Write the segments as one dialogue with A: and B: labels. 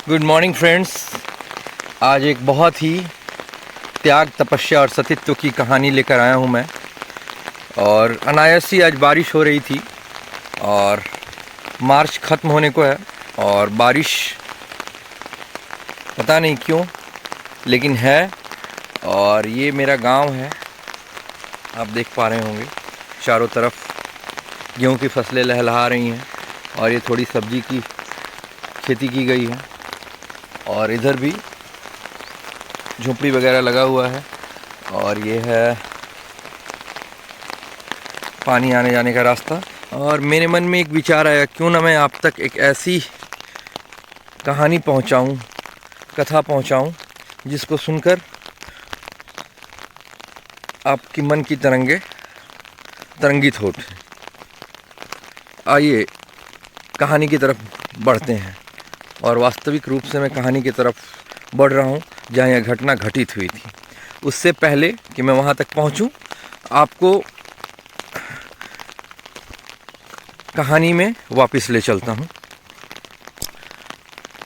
A: Good morning friends. आज एक बहुत ही त्याग, तपस्या और सतीत्व की कहानी लेकर आया हूँ मैं। और अनायास ही आज बारिश हो रही थी और मार्च ख़त्म होने को है और बारिश पता नहीं क्यों लेकिन है। और ये मेरा गांव है, आप देख पा रहे होंगे चारों तरफ गेहूं की फसलें लहलहा रही हैं और ये थोड़ी सब्जी की खेती की गई है। और इधर भी झोपड़ी वगैरह लगा हुआ है और ये है पानी आने जाने का रास्ता। और मेरे मन में एक विचार आया, क्यों ना मैं आप तक एक ऐसी कहानी पहुंचाऊं, कथा पहुंचाऊं जिसको सुनकर आपकी मन की तरंगे तरंगित हो उठे। आइए कहानी की तरफ बढ़ते हैं। और वास्तविक रूप से मैं कहानी की तरफ बढ़ रहा हूँ जहाँ यह घटना घटित हुई थी। उससे पहले कि मैं वहाँ तक पहुँचूँ, आपको कहानी में वापस ले चलता हूँ।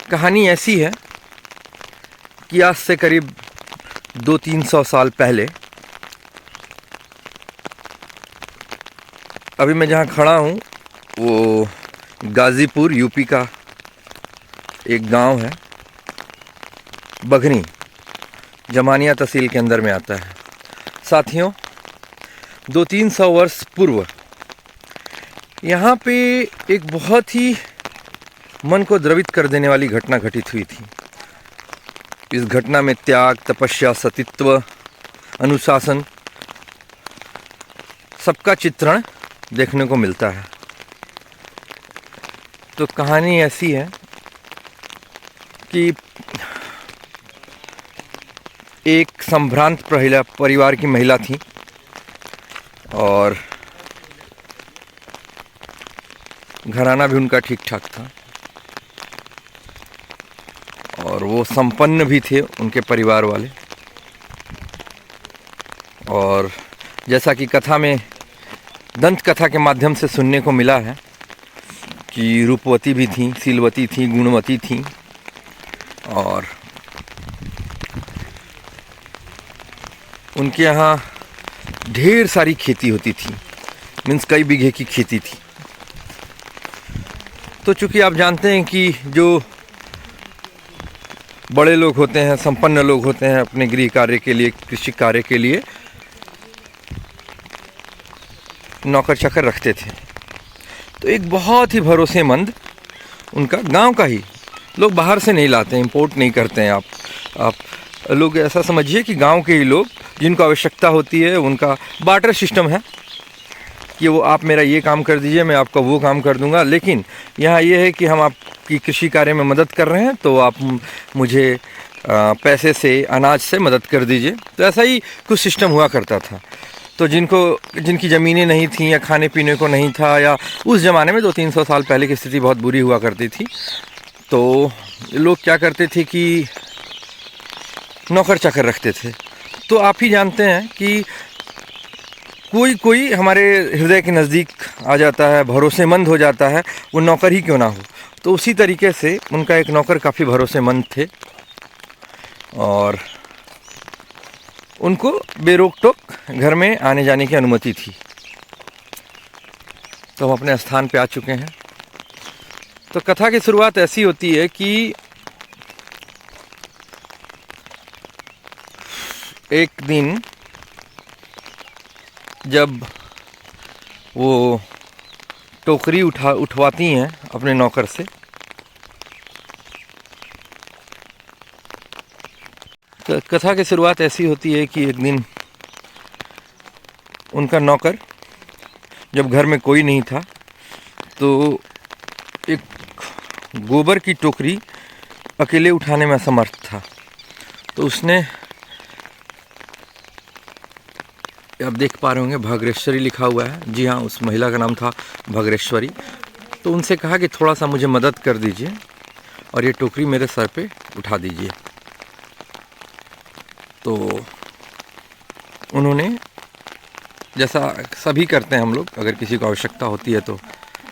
A: कहानी ऐसी है कि आज से करीब 200-300 साल पहले, अभी मैं जहाँ खड़ा हूँ वो गाज़ीपुर यूपी का एक गांव है, बघनी, जमानिया तहसील के अंदर में आता है। साथियों, 200-300 वर्ष पूर्व यहाँ पे एक बहुत ही मन को द्रवित कर देने वाली घटना घटित हुई थी। इस घटना में त्याग, तपस्या, सतीत्व, अनुशासन सबका चित्रण देखने को मिलता है। तो कहानी ऐसी है कि एक संभ्रांत परिवार की महिला थी और घराना भी उनका ठीक ठाक था और वो संपन्न भी थे उनके परिवार वाले। और जैसा कि कथा में, दंत कथा के माध्यम से सुनने को मिला है कि रूपवती भी थी, शीलवती थी, गुणवती थी और उनके यहाँ ढेर सारी खेती होती थी, मीन्स कई बीघे की खेती थी। तो चूँकि आप जानते हैं कि जो बड़े लोग होते हैं, संपन्न लोग होते हैं, अपने गृह कार्य के लिए, कृषि कार्य के लिए नौकर चाकर रखते थे। तो एक बहुत ही भरोसेमंद, उनका गांव का ही, लोग बाहर से नहीं लाते, इंपोर्ट नहीं करते हैं। आप लोग ऐसा समझिए कि गांव के ही लोग जिनको आवश्यकता होती है, उनका बार्टर सिस्टम है कि वो आप मेरा ये काम कर दीजिए, मैं आपका वो काम कर दूंगा। लेकिन यहाँ ये है कि हम आपकी कृषि कार्य में मदद कर रहे हैं तो आप मुझे पैसे से, अनाज से मदद कर दीजिए। तो ऐसा ही कुछ सिस्टम हुआ करता था। तो जिनकी ज़मीनें नहीं थीं या खाने पीने को नहीं था, या उस ज़माने में 200-300 साल पहले की स्थिति बहुत बुरी हुआ करती थी, तो लोग क्या करते थे कि नौकर चाकर रखते थे। तो आप ही जानते हैं कि कोई हमारे हृदय के नज़दीक आ जाता है, भरोसेमंद हो जाता है, वो नौकर ही क्यों ना हो। तो उसी तरीके से उनका एक नौकर काफ़ी भरोसेमंद थे और उनको बेरोक टोक घर में आने जाने की अनुमति थी। तो हम अपने स्थान पे आ चुके हैं। तो कथा की शुरुआत ऐसी होती है कि एक दिन जब वो टोकरी उठवाती हैं अपने नौकर से, कथा की शुरुआत ऐसी होती है कि एक दिन उनका नौकर, जब घर में कोई नहीं था, तो एक गोबर की टोकरी अकेले उठाने में असमर्थ था। तो उसने, आप देख पा रहे होंगे भाग्येश्वरी लिखा हुआ है, जी हाँ, उस महिला का नाम था भाग्येश्वरी। तो उनसे कहा कि थोड़ा सा मुझे मदद कर दीजिए और ये टोकरी मेरे सर पे उठा दीजिए। तो उन्होंने, जैसा सभी करते हैं हम लोग, अगर किसी को आवश्यकता होती है तो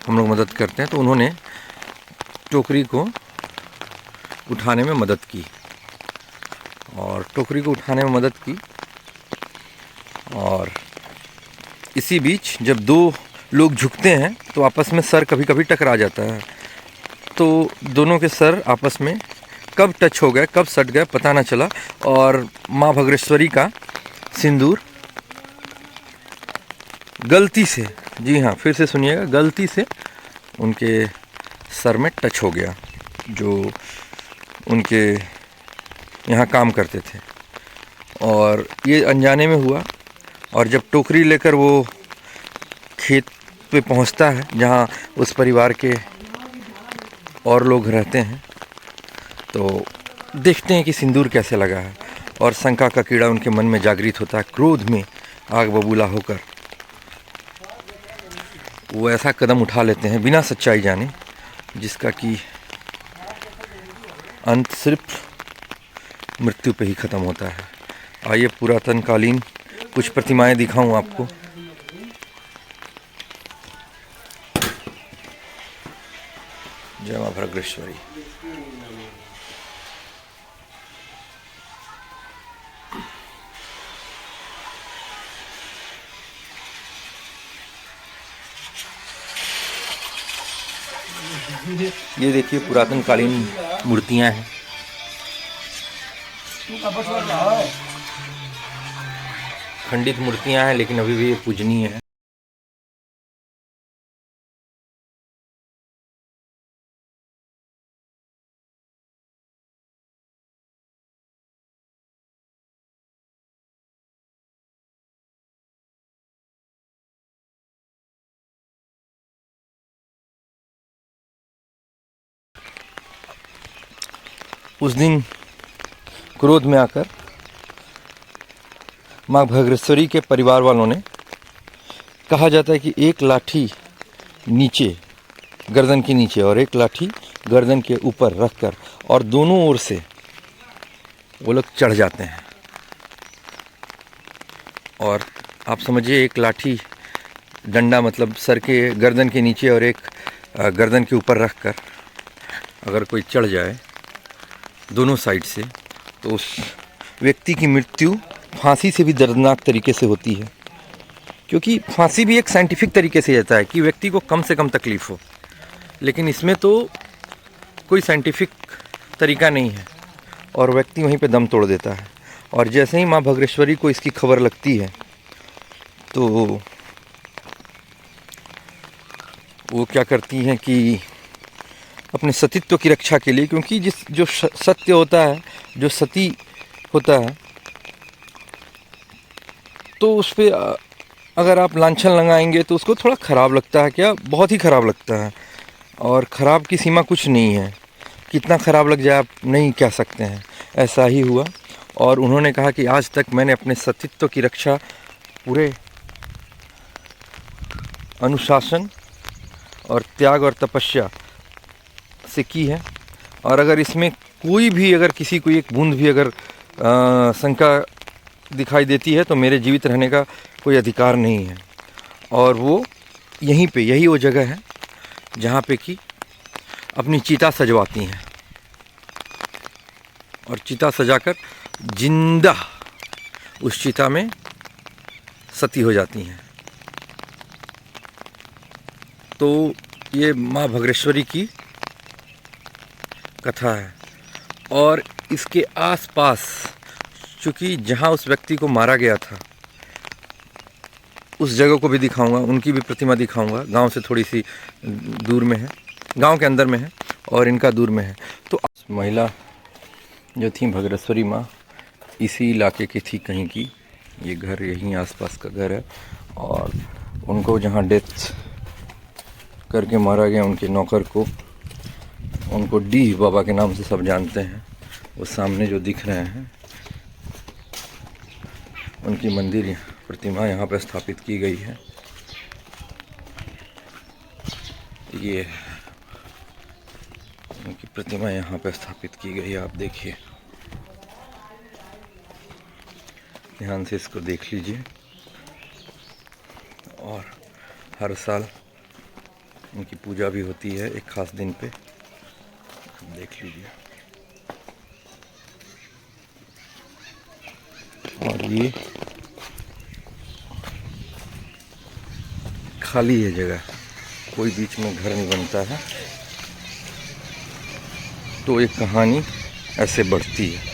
A: हम लोग मदद करते हैं, तो उन्होंने टोकरी को उठाने में मदद की, और टोकरी को उठाने में मदद की। और इसी बीच जब दो लोग झुकते हैं तो आपस में सर कभी कभी टकरा जाता है, तो दोनों के सर आपस में कब टच हो गए, कब सट गए पता ना चला, और माँ भद्रेश्वरी का सिंदूर गलती से, जी हाँ फिर से सुनिएगा, गलती से उनके सर में टच हो गया, जो उनके यहाँ काम करते थे। और ये अनजाने में हुआ। और जब टोकरी लेकर वो खेत पे पहुँचता है जहाँ उस परिवार के और लोग रहते हैं, तो देखते हैं कि सिंदूर कैसे लगा है, और शंका का कीड़ा उनके मन में जागृत होता है। क्रोध में आग बबूला होकर वो ऐसा कदम उठा लेते हैं बिना सच्चाई जाने, जिसका कि अंत सिर्फ मृत्यु पे ही ख़त्म होता है। आइए पुरातन कालीन कुछ प्रतिमाएं दिखाऊं आपको। जय माँ भद्रेश्वरी। ये देखिए पुरातन कालीन मूर्तियां हैं। खंडित मूर्तियां हैं लेकिन अभी भी ये पूजनीय है। उस दिन क्रोध में आकर माँ भद्रेश्वरी के परिवार वालों ने, कहा जाता है कि एक लाठी नीचे गर्दन के नीचे और एक लाठी गर्दन के ऊपर रखकर, और दोनों ओर से वो लोग चढ़ जाते हैं। और आप समझिए, एक लाठी डंडा मतलब सर के गर्दन के नीचे और एक गर्दन के ऊपर रखकर अगर कोई चढ़ जाए दोनों साइड से, तो उस व्यक्ति की मृत्यु फांसी से भी दर्दनाक तरीके से होती है। क्योंकि फांसी भी एक साइंटिफिक तरीके से जाता है कि व्यक्ति को कम से कम तकलीफ हो, लेकिन इसमें तो कोई साइंटिफिक तरीका नहीं है, और व्यक्ति वहीं पे दम तोड़ देता है। और जैसे ही माँ भद्रेश्वरी को इसकी खबर लगती है, तो वो क्या करती हैं कि अपने सतीत्व की रक्षा के लिए, क्योंकि जो सत्य होता है, जो सती होता है, तो उस पर अगर आप लांछन लगाएंगे तो उसको थोड़ा ख़राब लगता है, क्या बहुत ही ख़राब लगता है। और ख़राब की सीमा कुछ नहीं है, कितना ख़राब लग जाए आप नहीं कह सकते हैं। ऐसा ही हुआ, और उन्होंने कहा कि आज तक मैंने अपने सतीत्व की रक्षा पूरे अनुशासन और त्याग और तपस्या से की है, और अगर इसमें कोई भी, अगर किसी को एक बूंद भी अगर शंका दिखाई देती है तो मेरे जीवित रहने का कोई अधिकार नहीं है। और वो यहीं पे, यही वो जगह है जहाँ पे कि अपनी चिता सजवाती हैं, और चिता सजाकर जिंदा उस चिता में सती हो जाती हैं। तो ये माँ भद्रेश्वरी की कथा है। और इसके आसपास, चूँकि जहाँ उस व्यक्ति को मारा गया था उस जगह को भी दिखाऊंगा, उनकी भी प्रतिमा दिखाऊंगा। गांव से थोड़ी सी दूर में है, गांव के अंदर में है, और इनका दूर में है। तो महिला जो थी भद्रेश्वरी माँ, इसी इलाके की थी कहीं की। ये घर यहीं आसपास का घर है, और उनको जहाँ डेथ करके मारा गया, उनके नौकर को, उनको डी बाबा के नाम से सब जानते हैं। वो सामने जो दिख रहे हैं उनकी मंदिर, प्रतिमा यहाँ पर स्थापित की गई है। ये उनकी प्रतिमा यहाँ पर स्थापित की गई है, आप देखिए, ध्यान से इसको देख लीजिए। और हर साल उनकी पूजा भी होती है एक ख़ास दिन पे, देख लीजिए। और ये खाली है जगह, कोई बीच में घर नहीं बनता है। तो एक कहानी ऐसे बढ़ती है।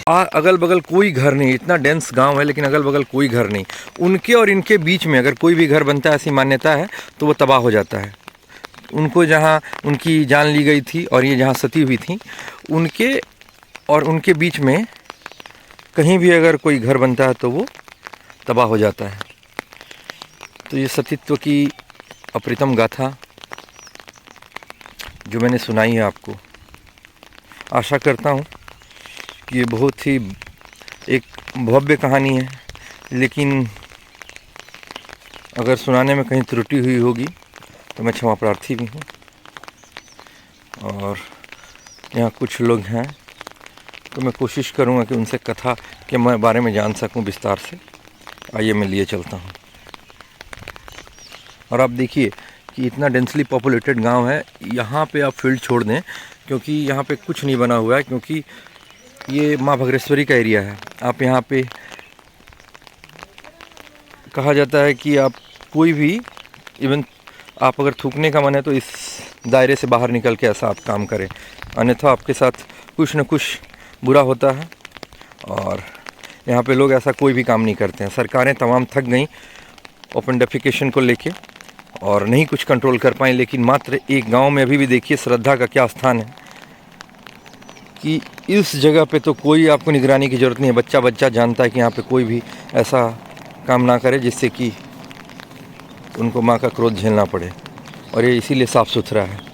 A: अगल बगल कोई घर नहीं, इतना डेंस गांव है लेकिन अगल बगल कोई घर नहीं। उनके और इनके बीच में अगर कोई भी घर बनता है, ऐसी मान्यता है, तो वो तबाह हो जाता है। उनको जहाँ उनकी जान ली गई थी और ये जहाँ सती हुई थी, उनके और उनके बीच में कहीं भी अगर कोई घर बनता है तो वो तबाह हो जाता है। तो ये सतीत्व की अप्रतिम गाथा जो मैंने सुनाई है आपको, आशा करता हूँ कि ये बहुत ही एक भव्य कहानी है, लेकिन अगर सुनाने में कहीं त्रुटि हुई होगी तो मैं क्षमा प्रार्थी भी हूँ। और यहाँ कुछ लोग हैं तो मैं कोशिश करूँगा कि उनसे कथा के बारे में जान सकूँ विस्तार से। आइए मैं लिए चलता हूँ। और आप देखिए कि इतना डेंसली पॉपुलेटेड गांव है, यहाँ पे आप फील्ड छोड़ दें क्योंकि यहाँ पे कुछ नहीं बना हुआ है, क्योंकि ये माँ भगरेश्वरी का एरिया है। आप यहाँ पे कहा जाता है कि आप कोई भी इवन आप अगर थूकने का मन है तो इस दायरे से बाहर निकल के ऐसा आप काम करें, अन्यथा आपके साथ कुछ न कुछ बुरा होता है। और यहाँ पे लोग ऐसा कोई भी काम नहीं करते हैं। सरकारें तमाम थक गई ओपन डेफिकेशन को लेके और नहीं कुछ कंट्रोल कर पाएँ, लेकिन मात्र एक गांव में अभी भी देखिए श्रद्धा का क्या स्थान है कि इस जगह पे तो कोई आपको निगरानी की ज़रूरत नहीं है। बच्चा बच्चा जानता है कि यहाँ पे कोई भी ऐसा काम ना करे जिससे कि उनको माँ का क्रोध झेलना पड़े, और ये इसीलिए साफ़ सुथरा है।